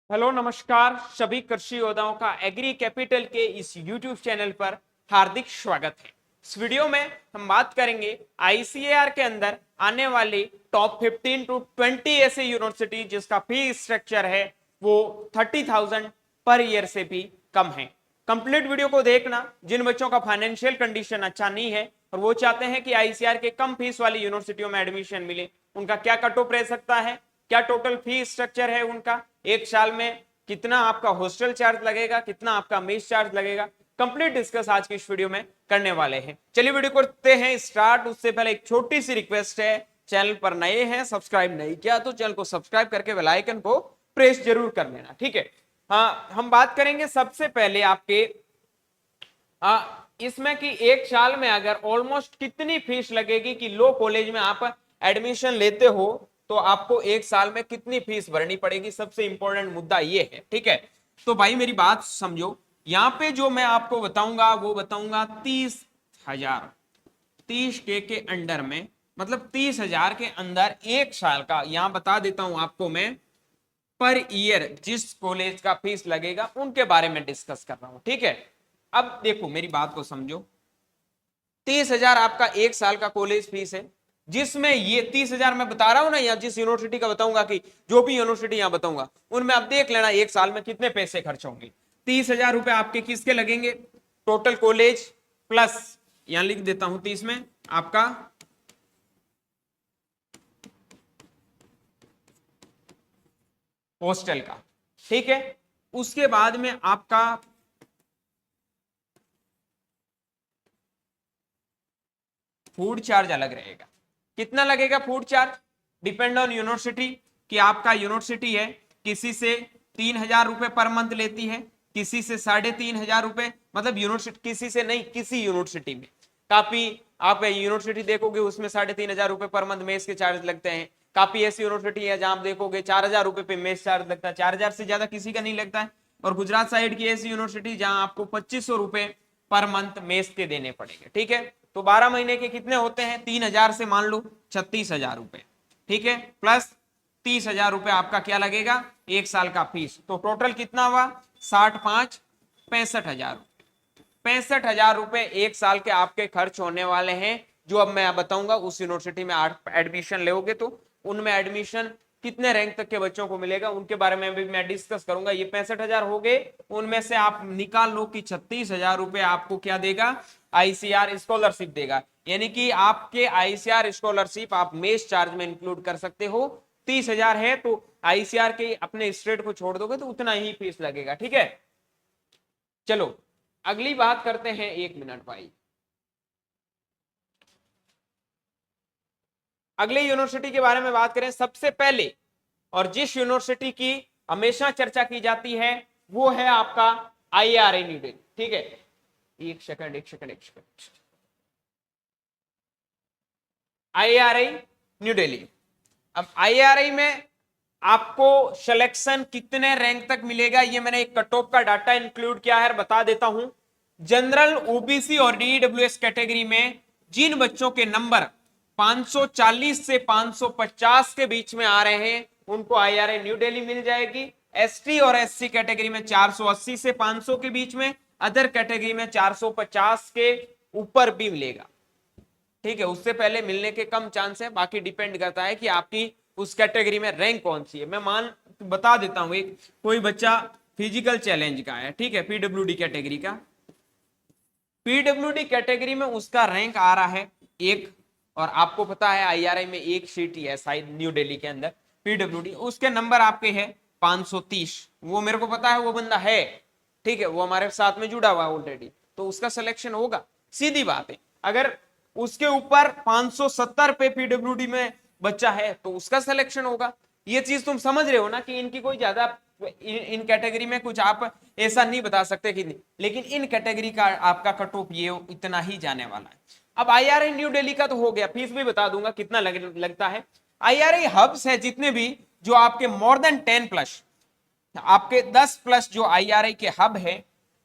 Hello नमस्कार सभी कृषि योद्धाओं का एग्री कैपिटल के इस YouTube चैनल पर हार्दिक स्वागत है। इस वीडियो में हम बात करेंगे आईसीएआर के अंदर आने वाली टॉप 15 टू 20 ऐसे यूनिवर्सिटी जिसका फी स्ट्रक्चर है वो 30,000 पर ईयर से भी कम है। कंप्लीट वीडियो को देखना। जिन बच्चों का फाइनेंशियल कंडीशन अच्छा नहीं है और वो चाहते हैं कि आईसीएआर के कम फीस वाली यूनिवर्सिटियों में एडमिशन मिले, उनका क्या कट ऑफ रह सकता है, क्या टोटल फी स्ट्रक्चर है उनका, एक साल में कितना आपका हॉस्टल चार्ज लगेगा, कितना आपका मेस चार्ज लगेगा, कंप्लीट डिस्कस आज की इस वीडियो में करने वाले हैं। चलिए वीडियो करते हैं स्टार्ट। उससे पहले एक छोटी सी रिक्वेस्ट है, चैनल पर नए हैं, सब्सक्राइब नहीं किया तो चैनल को सब्सक्राइब करके बेल आइकन को प्रेस जरूर कर लेना, ठीक है। हाँ, हम बात करेंगे सबसे पहले आपके इसमें कि एक साल में अगर ऑलमोस्ट कितनी फीस लगेगी कि लो कॉलेज में आप एडमिशन लेते हो तो आपको एक साल में कितनी फीस भरनी पड़ेगी। सबसे इंपॉर्टेंट मुद्दा ये है, ठीक है। तो भाई मेरी बात समझो, यहां पे जो मैं आपको बताऊंगा वो बताऊंगा 30,000, 30K के अंडर में, मतलब 30,000 के अंदर एक साल का। यहां बता देता हूं आपको मैं पर ईयर जिस कॉलेज का फीस लगेगा उनके बारे में डिस्कस कर रहा हूं, ठीक है। अब देखो मेरी बात को समझो, 30,000 आपका एक साल का कॉलेज फीस है, जिसमें ये 30,000 मैं बता रहा हूं ना, या जिस यूनिवर्सिटी का बताऊंगा कि जो भी यूनिवर्सिटी यहां बताऊंगा उनमें आप देख लेना एक साल में कितने पैसे खर्च होंगे। 30,000 रुपए आपके किसके लगेंगे, टोटल कॉलेज प्लस यहां लिख देता हूं 30 में आपका हॉस्टल का, ठीक है। उसके बाद में आपका फूड चार्ज अलग रहेगा। कितना लगेगा food charge, depend on university, कि आपका यूनिवर्सिटी है किसी से 3,000 रुपए पर मंथ लेती है, किसी से 3,500 रुपए, मतलब यूनिवर्सिटी किसी से नहीं, किसी यूनिवर्सिटी में। काफी आप यूनिवर्सिटी देखोगे उसमें 3,500 रुपए पर मंथ मेस के चार्ज लगते हैं। काफी ऐसी यूनिवर्सिटी है जहां आप देखोगे 4,000 रुपए पे मेस चार्ज लगता है, 4,000 से ज्यादा किसी का नहीं लगता है। और गुजरात साइड की ऐसी यूनिवर्सिटी जहां आपको 2,500 रुपए पर मंथ मेस के देने पड़ेंगे, ठीक है। तो 12 महीने के कितने होते हैं, 3,000 से मान लो 36,000 रुपए, ठीक है, प्लस 30,000 रुपए आपका क्या लगेगा एक साल का फीस। तो टोटल कितना हुआ, 65 65,000, 65,000 रुपए एक साल के आपके खर्च होने वाले हैं। जो अब मैं बताऊंगा उस यूनिवर्सिटी में एडमिशन लोगे तो उनमें एडमिशन कितने रैंक तक के बच्चों को मिलेगा उनके बारे में भी मैं डिस्कस करूंगा। ये 65,000 हो गए, उनमें से आप निकाल लो कि 36,000 रुपए आपको क्या देगा, आईसीआर स्कॉलरशिप देगा। यानी कि आपके आईसीआर स्कॉलरशिप आप मेस चार्ज में इंक्लूड कर सकते हो। 30,000 है तो आईसीआर के अपने स्टेट को छोड़ दोगे तो उतना ही फीस लगेगा, ठीक है। चलो अगली बात करते हैं, एक मिनट भाई। अगले यूनिवर्सिटी के बारे में बात करें सबसे पहले, और जिस यूनिवर्सिटी की हमेशा चर्चा की जाती है वो है आपका आईआरए न्यू दिल्ली, ठीक है। एक सेकंड एक सेकंड एक सेकंड, आईआरए न्यू दिल्ली। अब आईआरए में आपको सिलेक्शन कितने रैंक तक मिलेगा, ये मैंने एक कट ऑफ का डाटा इंक्लूड किया है, बता देता हूं। जनरल, ओबीसी और डीडब्ल्यूएस कैटेगरी में जिन बच्चों के नंबर 540 से 550 के बीच में आ रहे हैं उनको आईआरए न्यू दिल्ली मिल जाएगी। एसटी और एससी कैटेगरी में 480 से 500 के बीच में, अदर कैटेगरी में 450 के ऊपर भी मिलेगा, ठीक है। उससे पहले मिलने के कम चांस है, बाकी डिपेंड करता है कि आपकी उस कैटेगरी में रैंक कौन सी है। मैं बता देता हूं, एक कोई बच्चा फिजिकल चैलेंज का है, ठीक है, पीडब्ल्यूडी कैटेगरी का, पीडब्ल्यूडी कैटेगरी में उसका रैंक आ रहा है एक, और आपको पता है आईआरआई में एक सीट ही है शायद न्यू दिल्ली के अंदर पीडब्ल्यूडी, उसके नंबर आपके हैं 530। वो मेरे को पता है, वो बंदा है, ठीक है, वो हमारे साथ में जुड़ा हुआ है ऑलरेडी, तो उसका सिलेक्शन होगा, सीधी बात है। अगर उसके ऊपर 570 पे पीडब्ल्यूडी में बच्चा है तो उसका सिलेक्शन होगा। ये चीज तुम समझ रहे हो ना कि इनकी कोई ज्यादा इन कैटेगरी में कुछ आप ऐसा नहीं बता सकते कि नहीं, लेकिन इन कैटेगरी का आपका कट ऑफ ये इतना ही जाने वाला है। अब आईआरए न्यू दिल्ली का तो हो गया, फीस भी बता दूंगा कितना लगता है। आईआरए हब्स है जितने भी जो आपके मोर देन 10 प्लस, आपके 10 प्लस जो आईआरआई के हब है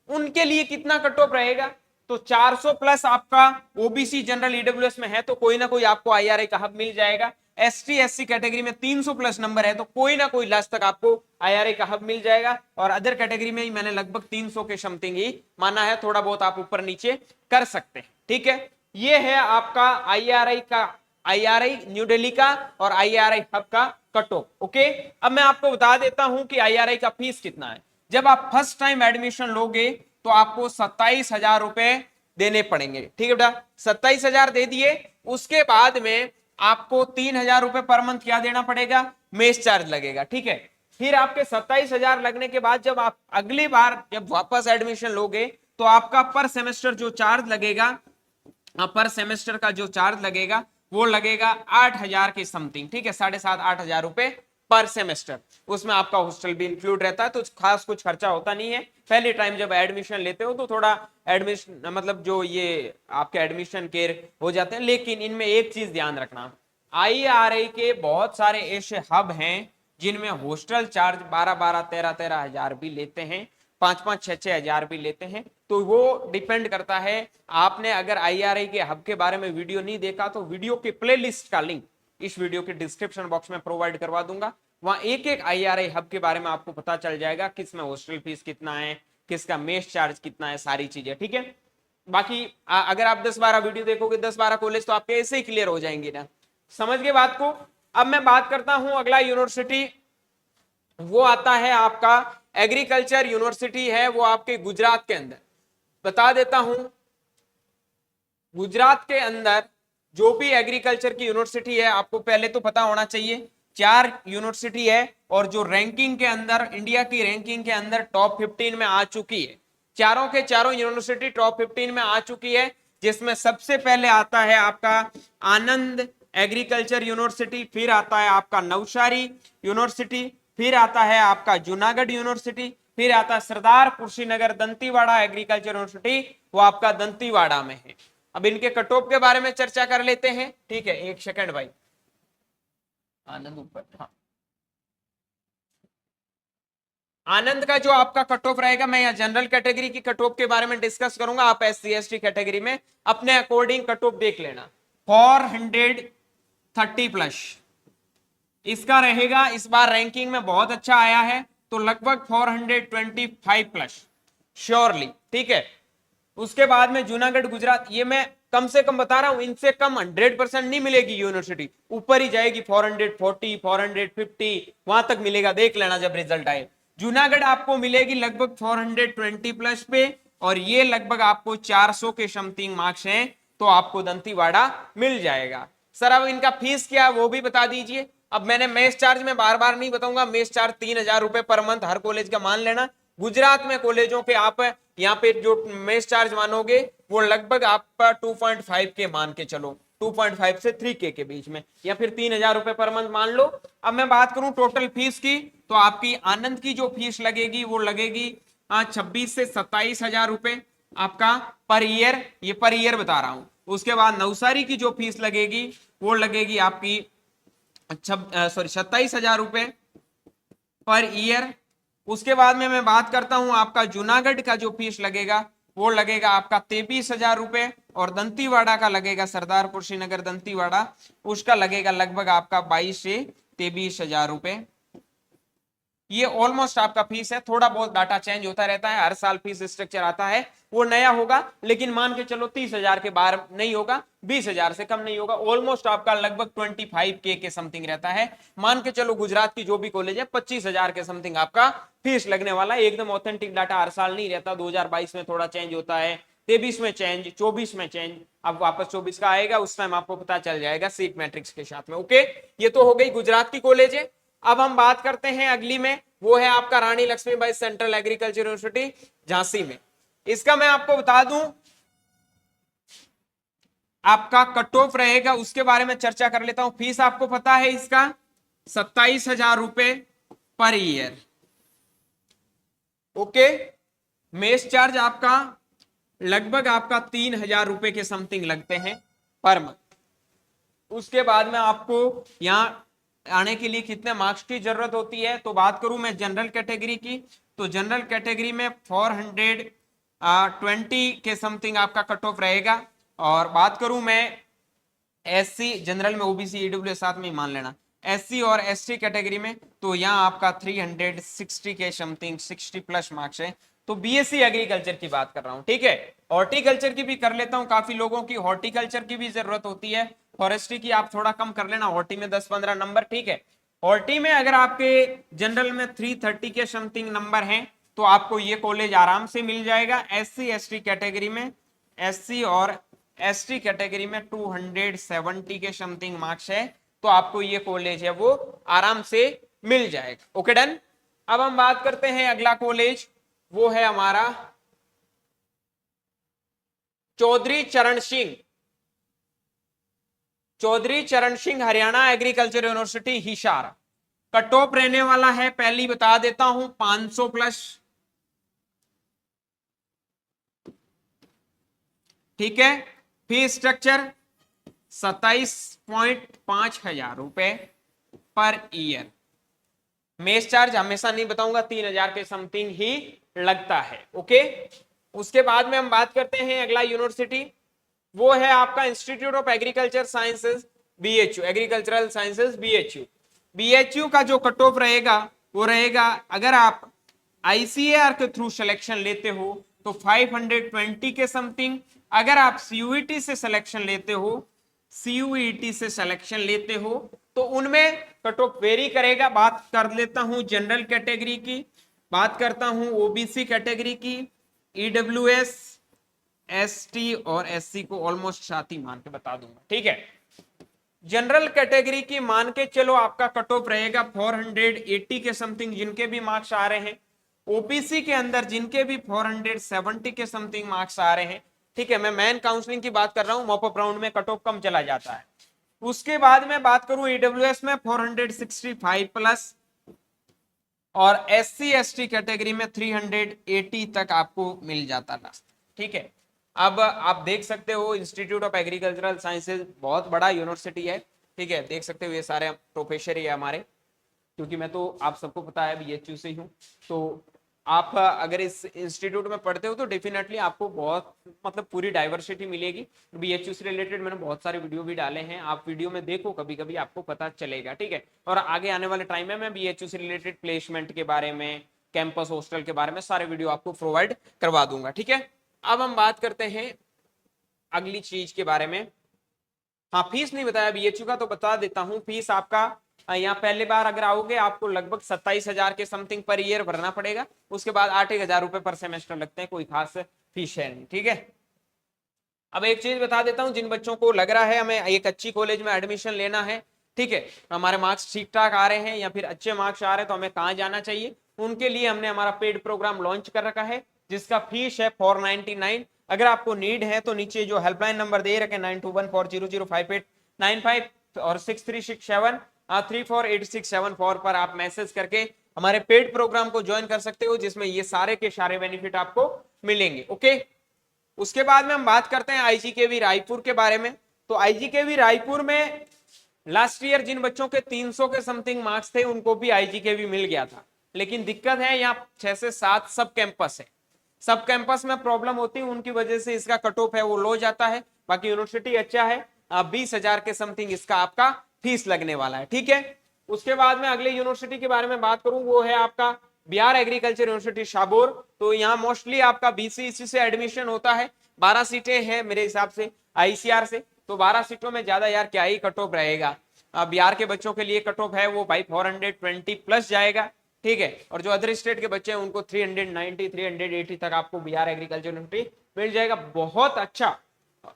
उनके लिए कितना कट ऑफ रहेगा, तो 400 प्लस आपका ओबीसी जनरल ईडब्ल्यूएस में है तो कोई ना कोई आपको आईआरआई का हब मिल जाएगा। ST SC कैटेगरी में 300 प्लस नंबर है तो कोई ना कोई लास्ट तक आपको IRA का हब मिल जाएगा, और अदर कैटेगरी में ही मैंने लगभग 300 के समथिंग ही माना है, थोड़ा बहुत आप ऊपर नीचे कर सकते हैं। ठीक है, ये है आपका IRA न्यू दिल्ली का और IRA हब का कट ऑफ। ओके, अब मैं आपको बता देता हूं कि IRA का फीस कितना है। जब आप फर्स्ट टाइम एडमिशन लोगे तो आपको 27,000 रुपए देने पड़ेंगे। ठीक है बेटा, 27,000 दे दिए, उसके बाद में आपको 3,000 रुपए पर मंथ क्या देना पड़ेगा, मेस चार्ज लगेगा। ठीक है, फिर आपके 27,000 लगने के बाद जब आप अगली बार जब वापस एडमिशन लोगे तो आपका पर सेमेस्टर जो चार्ज लगेगा, पर सेमेस्टर का जो चार्ज लगेगा वो लगेगा 8,000 के समथिंग। ठीक है, 7,500-8,000 रुपए पर सेमेस्टर। उसमें आपका हॉस्टल भी इंक्लूड रहता है, तो खास कुछ खर्चा होता नहीं है। पहले टाइम जब एडमिशन लेते हो तो थोड़ा एडमिशन मतलब जो ये आपके एडमिशन केयर हो जाते हैं, लेकिन इनमें एक चीज ध्यान रखना, IRA के बहुत सारे ऐसे हब हैं जिनमें हॉस्टल चार्ज 12-12, 13-13 हजार भी लेते हैं, 5-5, 6-6 हजार भी लेते हैं। तो वो डिपेंड करता है, आपने अगर IRA के हब के बारे में वीडियो नहीं देखा तो वीडियो के प्लेलिस्ट का लिंक इस वीडियो के डिस्क्रिप्शन बॉक्स में प्रोवाइड करवा दूंगा। वहां एक एक IRA हब के बारे में आपको पता चल जाएगा, किसमें हॉस्टल फीस कितना है, किसका मेस चार्ज कितना है, सारी चीजें। ठीक है, बाकी अगर आप 10-12 वीडियो देखोगे, 10-12 कॉलेज, तो आपके ऐसे ही क्लियर हो जाएंगे ना। समझ गए बात को। अब मैं बात करता हूं अगला यूनिवर्सिटी, वो आता है आपका एग्रीकल्चर यूनिवर्सिटी है, वो आपके गुजरात के अंदर। बता देता हूं, गुजरात के अंदर जो भी एग्रीकल्चर की यूनिवर्सिटी है, आपको पहले तो पता होना चाहिए 4 यूनिवर्सिटी है, और जो रैंकिंग के अंदर, इंडिया की रैंकिंग के अंदर टॉप 15 में आ चुकी है। चारों के चारों यूनिवर्सिटी टॉप 15 में आ चुकी है, जिसमें सबसे पहले आता है आपका आनंद एग्रीकल्चर यूनिवर्सिटी, फिर आता है आपका नवसारी यूनिवर्सिटी, फिर आता है आपका जूनागढ़ यूनिवर्सिटी, फिर आता है सरदार कुशीनगर दंतीवाड़ा एग्रीकल्चर यूनिवर्सिटी, वो आपका दंतीवाड़ा में है। अब इनके कट ऑफ के बारे में चर्चा कर लेते हैं। ठीक है, एक सेकंड भाई, आनंद ऊपर, हाँ, आनंद का जो आपका कट ऑफ रहेगा, मैं यहाँ जनरल कैटेगरी की कट ऑफ के बारे में डिस्कस करूंगा, आप SC ST कैटेगरी में अपने अकॉर्डिंग कट ऑफ देख लेना। 430 प्लस इसका रहेगा। इस बार रैंकिंग में बहुत अच्छा आया है, तो लगभग 425 प्लस श्योरली। ठीक है, उसके बाद में जूनागढ़ गुजरात, ये मैं कम से कम बता रहा हूं, इनसे कम 100% नहीं मिलेगी यूनिवर्सिटी, ऊपर ही जाएगी 440, 450 वहां तक मिलेगा, देख लेना जब रिजल्ट आए। जूनागढ़ आपको मिलेगी लगभग 420 प्लस पे, और ये लगभग आपको 400 के समथिंग मार्क्स हैं, तो आपको दंतीवाड़ा मिल जाएगा। सर अब इनका फीस क्या है वो भी बता दीजिए। अब मैंने मेस चार्ज में बार बार नहीं बताऊंगा, मेस चार्ज 3,000 रुपए पर मंथ हर कॉलेज का मान लेना। गुजरात में कॉलेजों के आप यहाँ पे जो मेस चार्ज मानोगे वो लगभग आपका 2.5 के मान के चलो, 2.5 से 3K के बीच में, या फिर 3,000 रुपए पर मंथ मान लो। अब मैं बात करूं टोटल फीस की, तो आपकी आनंद की जो फीस लगेगी वो लगेगी 26 से 27,000 रुपए आपका पर ईयर, ये पर ईयर बता रहा हूं। उसके बाद नवसारी की जो फीस लगेगी वो लगेगी आपकी 27,000 रुपए पर ईयर। उसके बाद में मैं बात करता हूं आपका जूनागढ़ का जो फीस लगेगा वो लगेगा आपका 23,000 रुपए, और दंतीवाड़ा का लगेगा, सरदार कुशीनगर दंतीवाड़ा, उसका लगेगा लगभग आपका 22 से 23,000 रुपए। ये ऑलमोस्ट आपका फीस है, थोड़ा बहुत डाटा चेंज होता रहता है, हर साल फीस स्ट्रक्चर आता है वो नया होगा, लेकिन मान के चलो 30,000 के बाहर नहीं होगा, 20,000 से कम नहीं होगा, ऑलमोस्ट आपका लगभग 25K के समथिंग रहता है। मान के चलो गुजरात की जो भी कॉलेज है 25,000 के समथिंग आपका फीस लगने वाला है। एकदम ऑथेंटिक डाटा हर साल नहीं रहता, 2022 में थोड़ा चेंज होता है, 23 में चेंज, 24 में चेंज, अब वापस 24 का आएगा, उस टाइम आपको पता चल जाएगा सीट मैट्रिक्स के साथ में। ओके, ये तो हो गई गुजरात की कॉलेज है। अब हम बात करते हैं अगली में, वो है आपका Rani Lakshmibai central agriculture university Jhansi में। इसका मैं आपको बता दूं आपका कट ऑफ रहेगा, उसके बारे में चर्चा कर लेता हूं। फीस आपको पता है इसका 27,000 रुपए per year. Okay, mess charge आपका लगभग आपका 3,000 रुपए के समथिंग लगते हैं पर मंथ। उसके बाद में आपको यहां आने के लिए कितने मार्क्स की जरूरत होती है, तो बात करूं मैं जनरल कैटेगरी की, तो जनरल कैटेगरी में 420 के समथिंग आपका कट ऑफ रहेगा। और बात करूं मैं एससी जनरल में, ओबीसी ईडब्ल्यू साथ में ही मान लेना, एससी और एसटी कैटेगरी में तो यहाँ आपका 360 के समथिंग 60 प्लस मार्क्स है। तो बीएससी एग्रीकल्चर की बात कर रहा हूँ, ठीक है। हॉर्टिकल्चर की भी कर लेता हूँ, काफी लोगों की हॉर्टिकल्चर की भी जरूरत होती है, फॉरेस्ट्री की आप थोड़ा कम कर लेना, हॉर्टी में 10-15 नंबर, ठीक है। हॉर्टी में अगर आपके जनरल में 330 के समथिंग नंबर हैं तो आपको ये कॉलेज आराम से मिल जाएगा। एससी एसटी कैटेगरी में, एससी और एसटी कैटेगरी में 270 के समथिंग मार्क्स है तो आपको ये कॉलेज है वो आराम से मिल जाएगा। Okay done. अब हम बात करते हैं अगला कॉलेज, वो है हमारा चौधरी चरण सिंह, चौधरी चरण Singh Haryana agriculture university Hisar. Cut off रहने वाला है, पहली बता देता हूं, 500 प्लस, ठीक है। फीस स्ट्रक्चर 27.5 हजार रुपए पर ईयर। मेस चार्ज हमेशा नहीं बताऊंगा, 3,000 के समथिंग ही लगता है। ओके, उसके बाद में हम बात करते हैं अगला यूनिवर्सिटी, वो है आपका institute of agriculture sciences BHU, agricultural sciences BHU. BHU का जो कट ऑफ रहेगा वो रहेगा, अगर आप आईसीएआर के थ्रू सिलेक्शन लेते हो तो 520 के समथिंग, अगर आप सीयूईटी से सिलेक्शन लेते हो, सीयूईटी से सिलेक्शन लेते हो तो उनमें कट ऑफ वेरी करेगा। बात कर लेता हूं जनरल कैटेगरी की, बात करता हूं ओबीसी कैटेगरी की, ईडब्ल्यूएस, एसटी और एससी को ऑलमोस्ट साथ ही मान के बता दूंगा, ठीक है। जनरल कैटेगरी की मान के चलो आपका कट ऑफ रहेगा 480 के समथिंग जिनके भी मार्क्स आ रहे हैं, ओबीसी के अंदर जिनके भी 470 के समथिंग मार्क्स आ रहे हैं, ठीक है। मैं मेन काउंसलिंग की बात कर रहा हूं, मॉपअप राउंड में कट ऑफ कम चला जाता है। उसके बाद में बात करूं ईडब्ल्यूएस में 465 प्लस और एससी एसटी कैटेगरी में 380 तक आपको मिल जाता लास्ट, ठीक है। अब आप देख सकते हो इंस्टीट्यूट ऑफ एग्रीकल्चरल साइंसेज बहुत बड़ा यूनिवर्सिटी है, ठीक है। देख सकते हो ये सारे प्रोफेसर ही है हमारे, क्योंकि मैं तो आप सबको पता है बीएचयू से ही हूँ। तो आप अगर इस इंस्टीट्यूट में पढ़ते हो तो डेफिनेटली आपको बहुत मतलब पूरी डाइवर्सिटी मिलेगी। बीएचयू से रिलेटेड मैंने बहुत सारे वीडियो भी डाले हैं, आप वीडियो में देखो, कभी कभी आपको पता चलेगा, ठीक है। और आगे आने वाले टाइम में मैं बीएचयू से रिलेटेड प्लेसमेंट के बारे में, कैंपस हॉस्टल के बारे में सारे वीडियो आपको प्रोवाइड करवा दूंगा, ठीक है। अब हम बात करते हैं अगली चीज के बारे में। हाँ, फीस नहीं बताया बीएचयू का तो बता देता हूँ। फीस आपका यहाँ पहले बार अगर आओगे आपको लगभग 27,000 के समथिंग पर ईयर भरना पड़ेगा, उसके बाद 8,000 रुपए पर सेमेस्टर लगते हैं, कोई खास फीस है नहीं, ठीक है। अब एक चीज बता देता हूँ, जिन बच्चों को लग रहा है हमें एक अच्छी कॉलेज में एडमिशन लेना है, ठीक है, हमारे मार्क्स ठीक ठाक आ रहे हैं या फिर अच्छे मार्क्स आ रहे हैं तो हमें कहाँ जाना चाहिए, उनके लिए हमने हमारा पेड प्रोग्राम लॉन्च कर रखा है जिसका फीस है 499। अगर आपको नीड है तो नीचे जो हेल्पलाइन नंबर दे रखे 9214005895 और 6367348674 पर आप मैसेज करके हमारे पेड प्रोग्राम को ज्वाइन कर सकते हो, जिसमें ये सारे के सारे बेनिफिट आपको मिलेंगे। ओके, उसके बाद में हम बात करते हैं आईजीकेवी रायपुर के बारे में। तो आईजीकेवी रायपुर में लास्ट ईयर जिन बच्चों के 300 के समथिंग मार्क्स थे उनको भी आईजीकेवी मिल गया था, लेकिन दिक्कत है यहाँ 6 से 7 सब कैंपस है, सब कैंपस में प्रॉब्लम होती है, उनकी वजह से इसका कट ऑफ है वो लो जाता है। बाकी यूनिवर्सिटी अच्छा है, 20,000 के समथिंग इसका आपका फीस लगने वाला है, ठीक है। उसके बाद में अगले यूनिवर्सिटी के बारे में बात करूं, वो है आपका बिहार एग्रीकल्चर यूनिवर्सिटी शाबोर। तो यहाँ मोस्टली आपका बीसीईसी से एडमिशन होता है, 12 सीटें हैं मेरे हिसाब से आईसीआर से, तो 12 सीटों में ज्यादा यार क्या ही कट ऑफ रहेगा। बिहार के बच्चों के लिए कट ऑफ है वो भाई 420 प्लस जाएगा, ठीक है। और जो अदर स्टेट के बच्चे हैं उनको 390 380 तक आपको बिहार एग्रीकल्चर यूनिवर्सिटी मिल जाएगा। बहुत अच्छा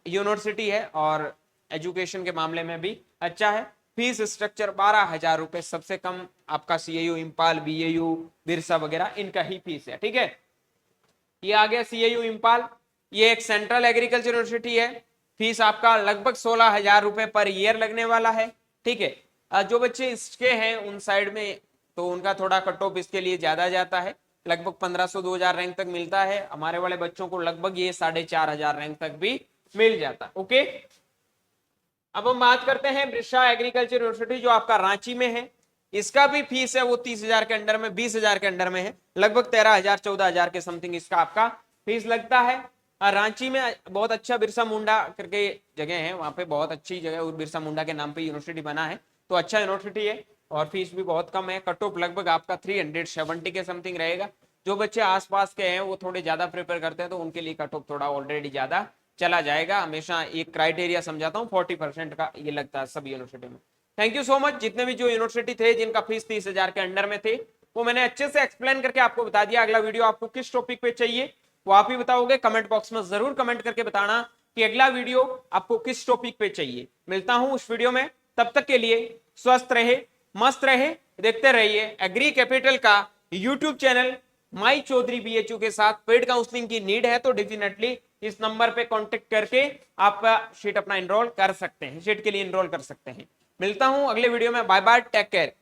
यूनिवर्सिटी है और एजुकेशन के मामले में भी अच्छा है। फीस स्ट्रक्चर 12,000 रुपए, सबसे कम आपका सीएयू इंपाल, बीएयू, बिरसा वगैरह इनका ही फीस है, ठीक है। ये आ गया सीएयू इंपाल, ये एक सेंट्रल एग्रीकल्चर यूनिवर्सिटी है, फीस आपका लगभग 16,000 रुपए पर ईयर लगने वाला है, ठीक है। जो बच्चे इसके हैं उन साइड में तो उनका थोड़ा कट ऑफ इसके लिए ज्यादा जाता है, लगभग 1500-2000 रैंक तक मिलता है। हमारे वाले बच्चों को लगभग ये 4,500 रैंक तक भी मिल जाता, ओके। अब हम बात करते हैं बिरसा एग्रीकल्चर यूनिवर्सिटी जो आपका रांची में है, इसका भी फीस है वो 30,000 के अंडर में, 20,000 के अंडर में है, लगभग 13,000 14,000 के समथिंग इसका आपका फीस लगता है। रांची में बहुत अच्छा बिरसा मुंडा करके जगह है, वहां पे बहुत अच्छी जगह है, बिरसा मुंडा के नाम पे यूनिवर्सिटी बना है, तो अच्छा यूनिवर्सिटी है और फीस भी बहुत कम है। कट ऑफ लगभग आपका 370 के समथिंग रहेगा। जो बच्चे आसपास के हैं वो थोड़े ज्यादा प्रिपेयर करते हैं तो उनके लिए कट ऑफ थोड़ा ऑलरेडी ज्यादा चला जाएगा। हमेशा एक क्राइटेरिया समझाता हूँ 40% का ये लगता है सभी यूनिवर्सिटी में। Thank you so much. जितने भी जो यूनिवर्सिटी थे जिनका फीस 30,000 के अंडर में थे वो मैंने अच्छे से एक्सप्लेन करके आपको बता दिया। अगला वीडियो आपको किस टॉपिक पे चाहिए वो आप ही बताओगे, कमेंट बॉक्स में जरूर कमेंट करके बताना कि अगला वीडियो आपको किस टॉपिक पे चाहिए। मिलता हूं उस वीडियो में, तब तक के लिए स्वस्थ रहे, मस्त रहे, देखते रहिए एग्री कैपिटल का YouTube channel my Chaudhary BHU के साथ। पेड काउंसलिंग की नीड है तो डेफिनेटली इस नंबर पे कांटेक्ट करके आप शीट अपना एनरोल कर सकते हैं, शीट के लिए एनरोल कर सकते हैं। मिलता हूं अगले वीडियो में, बाय बाय, टेक केयर।